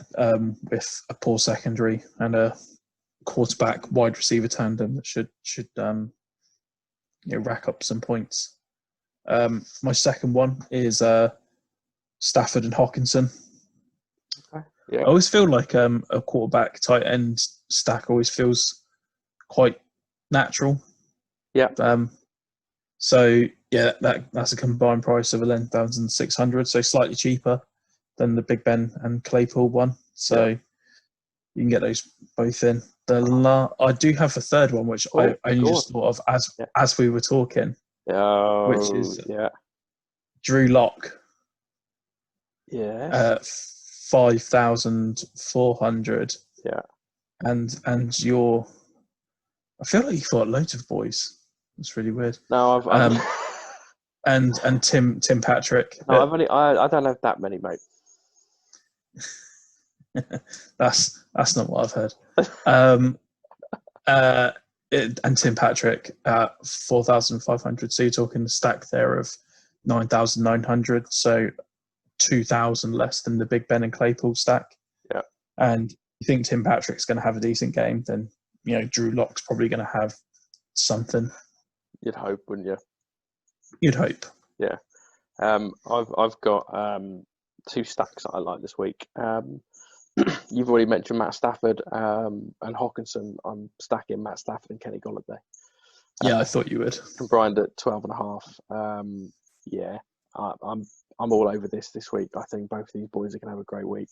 with a poor secondary and a quarterback wide receiver tandem that should rack up some points. My second one is Stafford and Hawkinson. Okay. Yeah. I always feel like a quarterback tight end stack always feels quite natural. Yeah. So yeah, that's a combined price of 11,600, so slightly cheaper than the Big Ben and Claypool one. So you can get those both in. I do have a third one, which I only just thought of as we were talking, which is Drew Lock. Yeah. 5,400. Yeah. And I feel like you've got loads of boys. That's really weird. No, I've and Tim Patrick. No, I don't have that many, mate. That's not what I've heard. And Tim Patrick at 4,500. So you're talking a stack there of 9,900. So 2,000 less than the Big Ben and Claypool stack. Yeah. And you think Tim Patrick's going to have a decent game, then Drew Lock's probably going to have something. You'd hope, wouldn't you? You'd hope. Yeah. I've got 2 stacks that I like this week. You've already mentioned Matt Stafford and Hawkinson. I'm stacking Matt Stafford and Kenny Golladay. Yeah, I thought you would. Combined at 12.5. Yeah, I'm all over this week. I think both of these boys are going to have a great week.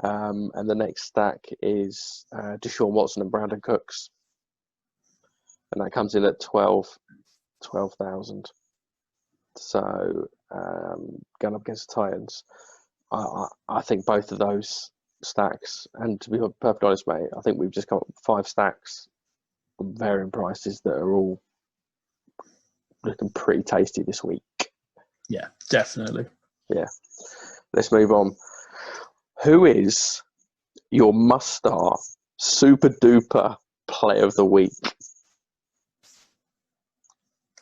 And the next stack is Deshaun Watson and Brandon Cooks, and that comes in at 12,000. So going up against the Titans, I think both of those stacks, and to be perfectly honest, mate, I think we've just got 5 stacks of varying prices that are all looking pretty tasty this week. Yeah, definitely. Yeah. Let's move on. Who is your must-start super duper play of the week?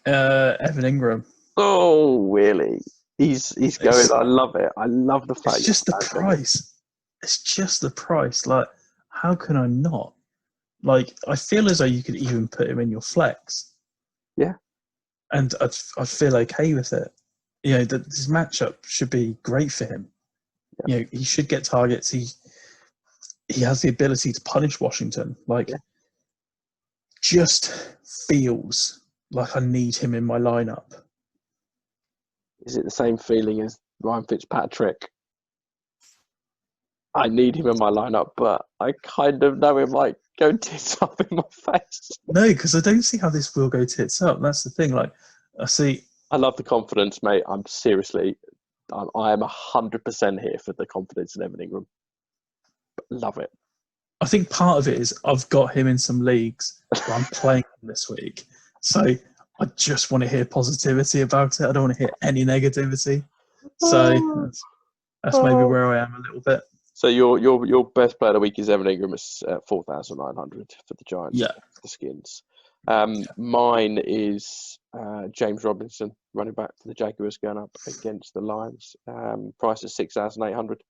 Evan Ingram. Oh, really? He's going. I love it. I love the fact. It's just the price. It's just the price. Like, how can I not? Like, I feel as though you could even put him in your flex. Yeah. And I'd feel okay with it. This matchup should be great for him. Yeah. He should get targets. He has the ability to punish Washington. Just feels like I need him in my lineup. Is it the same feeling as Ryan Fitzpatrick? I need him in my lineup, but I kind of know it might go tits up in my face. No, because I don't see how this will go tits up. That's the thing. I love the confidence, mate. I am 100% here for the confidence in Evan Ingram. Love it. I think part of it is I've got him in some leagues where I'm playing him this week. So I just want to hear positivity about it. I don't want to hear any negativity. So that's maybe where I am a little bit. So your best player of the week is Evan Ingram at 4,900 for the Giants. Yeah. The Skins. Mine is James Robinson, running back for the Jaguars, going up against the Lions. Price is 6,800.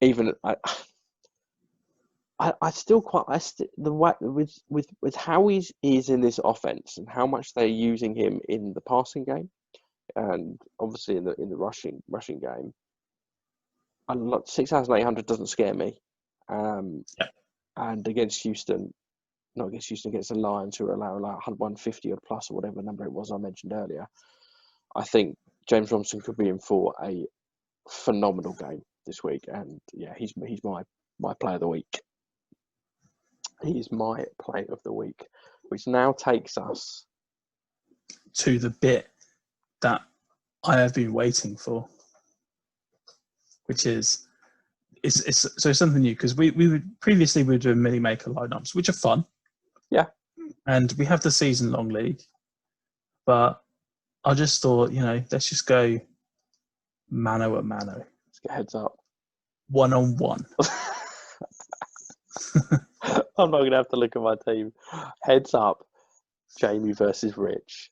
Even I still quite the way with how he is in this offense and how much they're using him in the passing game, and obviously in the rushing game. 6,800 doesn't scare me. And against Houston, against the Lions, who allow like 150 or plus or whatever number it was I mentioned earlier, I think James Robinson could be in for a phenomenal game this week. And yeah, he's my play of the week. He is my play of the week, which now takes us to the bit that I have been waiting for, which is it's something new, because we were doing mini maker lineups, which are fun. Yeah. And we have the season long league, but I just thought, let's just go mano a mano. Let's get heads up. 1-on-1. I'm not going to have to look at my team. Heads up, Jamie versus Rich.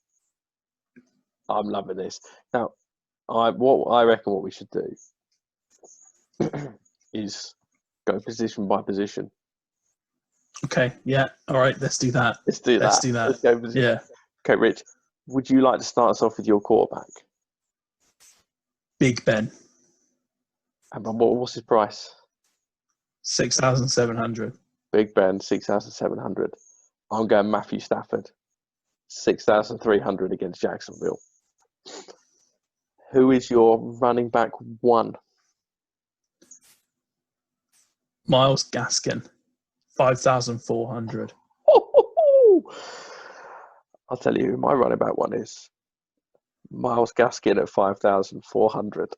I'm loving this. Now, I reckon what we should do is go position by position. Okay, yeah. All right, let's do that. Let's do that. Let's go position. Yeah. Okay, Rich, would you like to start us off with your quarterback? Big Ben. And what's his price? 6,700. Big Ben, 6,700. I'm going Matthew Stafford, 6,300 against Jacksonville. Who is your running back one? Myles Gaskin, 5,400. I'll tell you who my running back one is. Myles Gaskin at 5,400.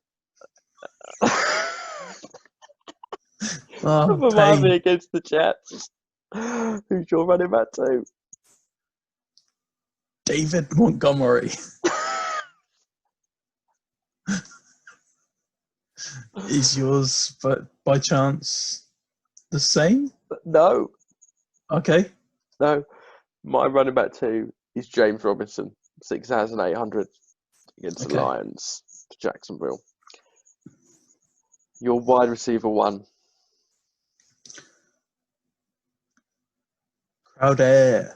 Remind me against the Jets. Who's your running back two? David Montgomery. Is yours, but by chance, the same? No. Okay. No. My running back two is James Robinson, 6,800 against the Lions for Jacksonville. Your wide receiver one. Crowder.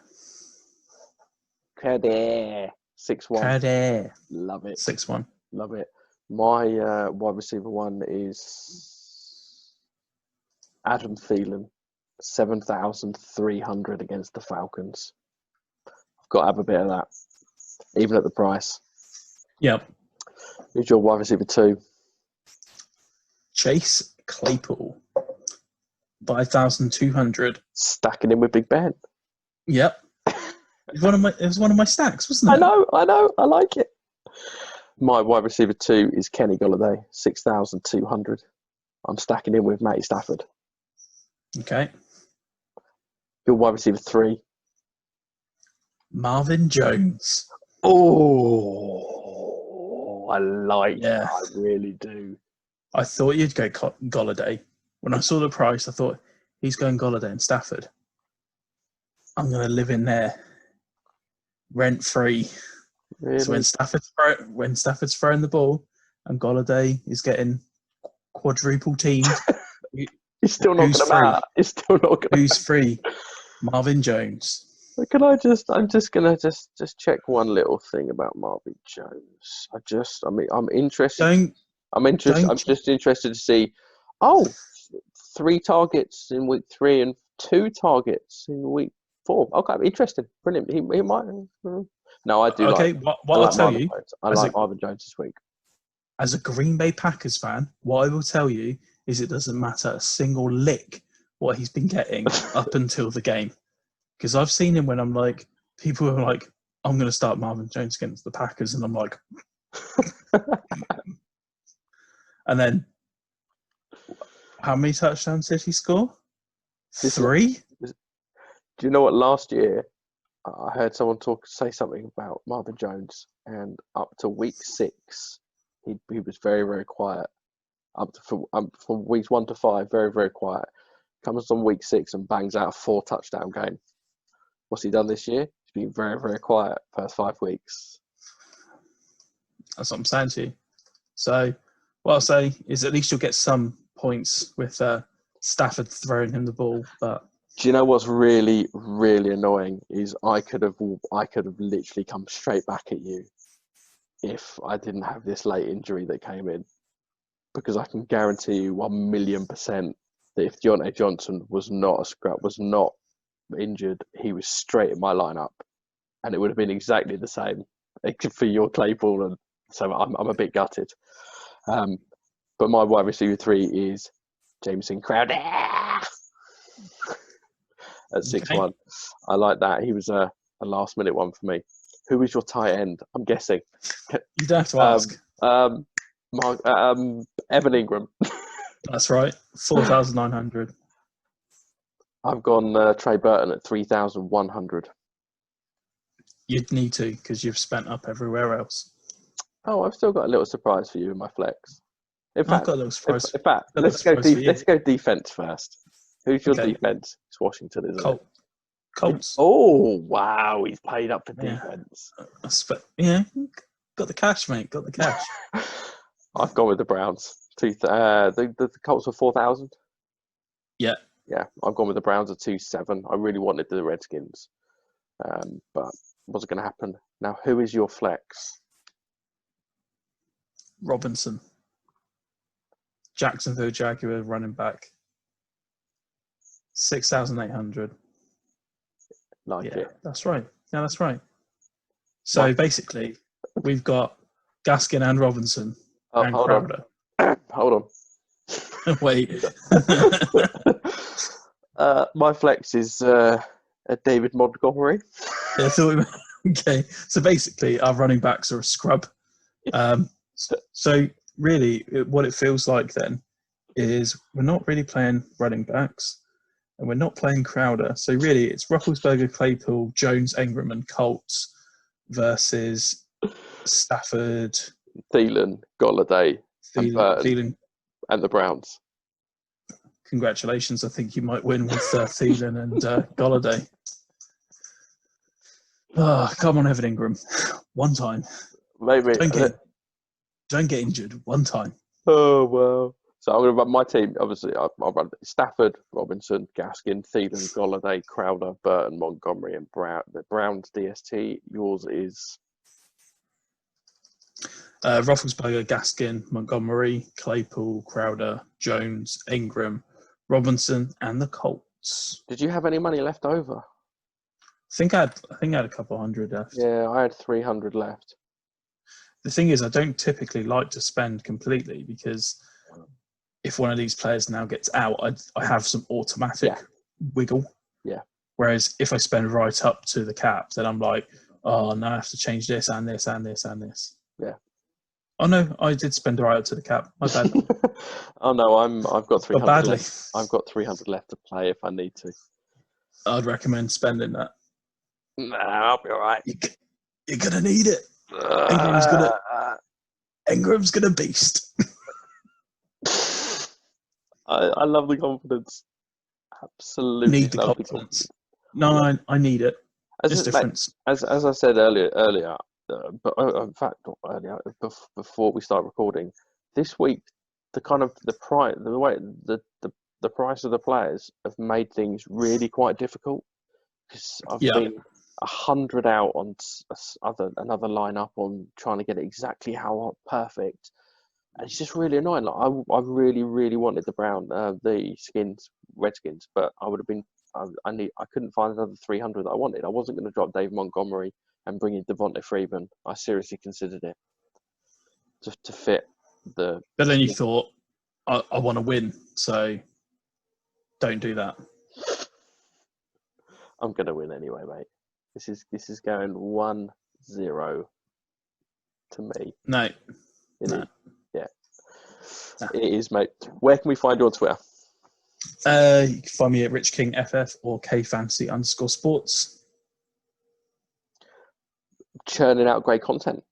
6-1. Crowder. Love it. 6-1. Love it. My wide receiver one is Adam Thielen, 7,300 against the Falcons. I've got to have a bit of that, even at the price. Yep. Who's your wide receiver two? Chase Claypool, 5,200. Stacking him with Big Ben. Yep. It was one of my stacks, wasn't it? I know. I like it. My wide receiver two is Kenny Golladay, 6,200. I'm stacking him with Matty Stafford. Okay. Your wide receiver three? Marvin Jones. Oh, I like that. I really do. I thought you'd go Golladay. When I saw the price, I thought, he's going Golladay and Stafford. I'm going to live in there rent-free. Really? So when Stafford's throwing the ball and Golladay is getting quadruple teamed, he's still not going to matter. He's still not going to. Who's free? Marvin Jones. Can I I'm just gonna just check one little thing about Marvin Jones. I'm interested. I'm just interested to see. 3 targets in week 3 and 2 targets in week 4. Okay, interesting, brilliant. He might. No, I do. Okay, like. What I'll tell you. I like Marvin Jones this week. As a Green Bay Packers fan, what I will tell you is it doesn't matter a single lick what he's been getting up until the game. Because I've seen him when I'm like, people are like, I'm going to start Marvin Jones against the Packers. And I'm like, and then How many touchdowns did he score? This- 3? Do you know what? Last year, I heard someone say something about Marvin Jones, and up to week 6, he was very, very quiet. From weeks 1 to 5, very, very quiet. Comes on week 6 and bangs out a 4-touchdown game. What's he done this year? He's been very, very quiet first 5 weeks. That's what I'm saying to you. So what I'll say is at least you'll get some points with Stafford throwing him the ball. But do you know what's really, really annoying is I could have literally come straight back at you if I didn't have this late injury that came in, because I can guarantee you 1,000,000% that if Deontay Johnson was not injured, he was straight in my lineup, and it would have been exactly the same, except for your Claypool, and so I'm a bit gutted. But my wide receiver 3 is Jameson Crowder at 6-1. I like that. He was a last-minute one for me. Who is your tight end? I'm guessing. You don't have to ask. Evan Ingram. That's right. 4,900. I've gone Trey Burton at 3,100. You'd need to because you've spent up everywhere else. Oh, I've still got a little surprise for you in my flex. In I've fact, got a little surprise. In fact, let's go defense first. Who's your defense? It's Washington, isn't it? Colts. Oh, wow. He's paid up for defense. Yeah, got the cash, mate. Got the cash. I've gone with the Browns. The Colts were 4,000? Yeah. Yeah, I've gone with the Browns at 2,700. I really wanted the Redskins, but wasn't going to happen. Now, who is your flex? Robinson. Jacksonville Jaguar running back. 6,800. Like it. That's right. Yeah, that's right. So basically, we've got Gaskin and Robinson and Crowder. Hold on. Wait. My flex is David Montgomery. Okay. So basically, our running backs are a scrub. So really, what it feels like then is we're not really playing running backs, and we're not playing Crowder. So really, it's Roethlisberger, Claypool, Jones, Ingram, and Colts versus Stafford, Thielen, Golladay, and Burton, Thielen. And the Browns. Congratulations. I think you might win with Thielen and Golladay. Oh, come on, Evan Ingram. One time. Maybe. Don't get injured. One time. Oh, wow. So I'm going to run my team. Obviously, I'll run Stafford, Robinson, Gaskin, Thielen, Golladay, Crowder, Burton, Montgomery, and Brown. The Browns DST. Yours is? Roethlisberger, Gaskin, Montgomery, Claypool, Crowder, Jones, Ingram, Robinson, and the Colts. Did you have any money left over? I think I had a couple hundred left. Yeah, I had 300 left. The thing is, I don't typically like to spend completely because if one of these players now gets out, I have some automatic wiggle. Yeah. Whereas if I spend right up to the cap, then I'm like, oh, now I have to change this and this and this and this. Yeah. Oh no, I did spend right up to the cap. My bad. Oh no, I've got 300 badly. left. I've got 300 left to play if I need to. I'd recommend spending that. Nah, I'll be all right. You're gonna need it. Ingram's gonna beast. I love the confidence. Absolutely Need the confidence. No, I need it. There's difference. As I said earlier, but in fact not earlier, before we start recording, this week the price of the players have made things really quite difficult because I've been 100 out on another lineup on trying to get it exactly how perfect. And it's just really annoying. Like I really, really wanted the Redskins, but I would have been. I couldn't find another 300 that I wanted. I wasn't going to drop Dave Montgomery and bring in Devonta Freeman. I seriously considered it to fit the. But then you thought, I want to win, so don't do that. I'm going to win anyway, mate. This is going 1-0 to me. No. Yeah. No. It is, mate. Where can we find you on Twitter? You can find me at Rich King FF or KFantasy_sports. Churning out great content.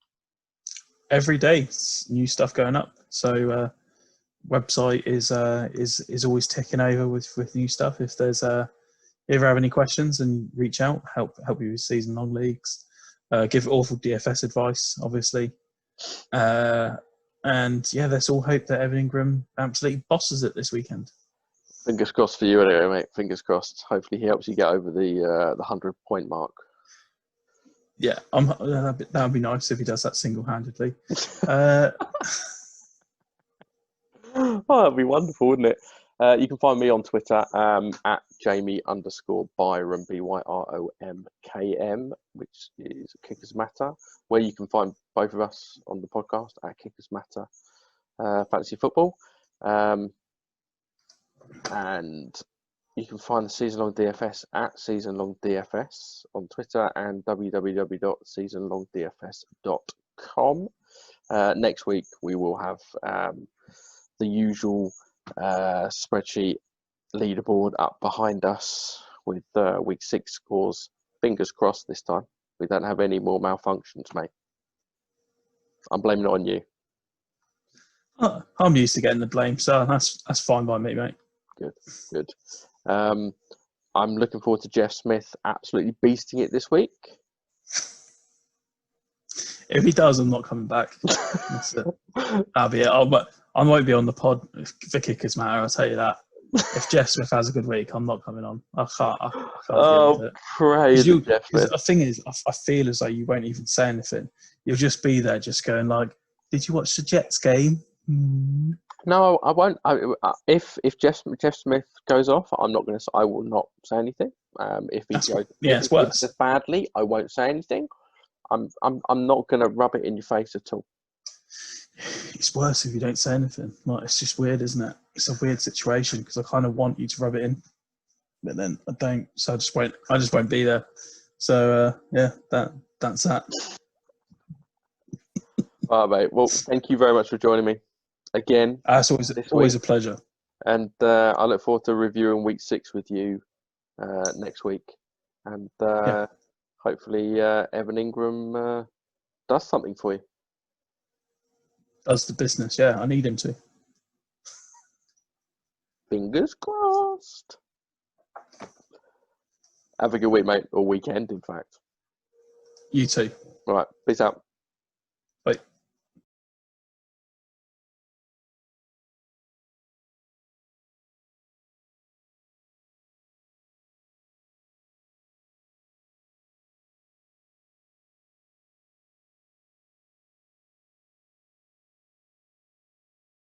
Every day, new stuff going up. So website is always ticking over with new stuff. If there's if you ever have any questions, and reach out, help you with season long leagues. Give awful DFS advice, obviously. And yeah, let's all hope that Evan Ingram absolutely bosses it this weekend. Fingers crossed for you anyway, mate. Fingers crossed. Hopefully he helps you get over the 100-point mark. Yeah, that would be nice if he does that single-handedly. Oh, that'd be wonderful, wouldn't it? You can find me on Twitter at Jamie_Byrom, BYROMKM, which is Kickers Matter, where you can find both of us on the podcast at Kickers Matter Fantasy Football. And you can find the Season Long DFS at Season Long DFS on Twitter and www.seasonlongdfs.com. Next week, we will have the usual spreadsheet leaderboard up behind us with week 6 scores. Fingers crossed this time. We don't have any more malfunctions, mate. I'm blaming it on you. I'm used to getting the blame, so that's fine by me, mate. Good. I'm looking forward to Jeff Smith absolutely beasting it this week. If he does, I'm not coming back. That'll be it. I might be on the pod for Kickers Matter, I'll tell you that. If Jeff Smith has a good week, I'm not coming on. I can't deal with it. Praise Jeff Smith. The thing is, I feel as though you won't even say anything. You'll just be there just going like, did you watch the Jets game? No, I won't. If Jeff Smith goes off, I'm not going to. I will not say anything. If he goes, it's worse. If badly, I won't say anything. I'm not going to rub it in your face at all. It's worse if you don't say anything. Like, it's just weird, isn't it? It's a weird situation because I kind of want you to rub it in, but then I don't. So I just won't be there. So yeah, that's that. All right, mate. Well, thank you very much for joining me again. It's always a pleasure. And I look forward to reviewing week 6 with you next week. And hopefully Evan Ingram does something for you. Does the business, yeah. I need him to. Fingers crossed. Have a good week, mate. Or weekend, in fact. You too. All right. Peace out.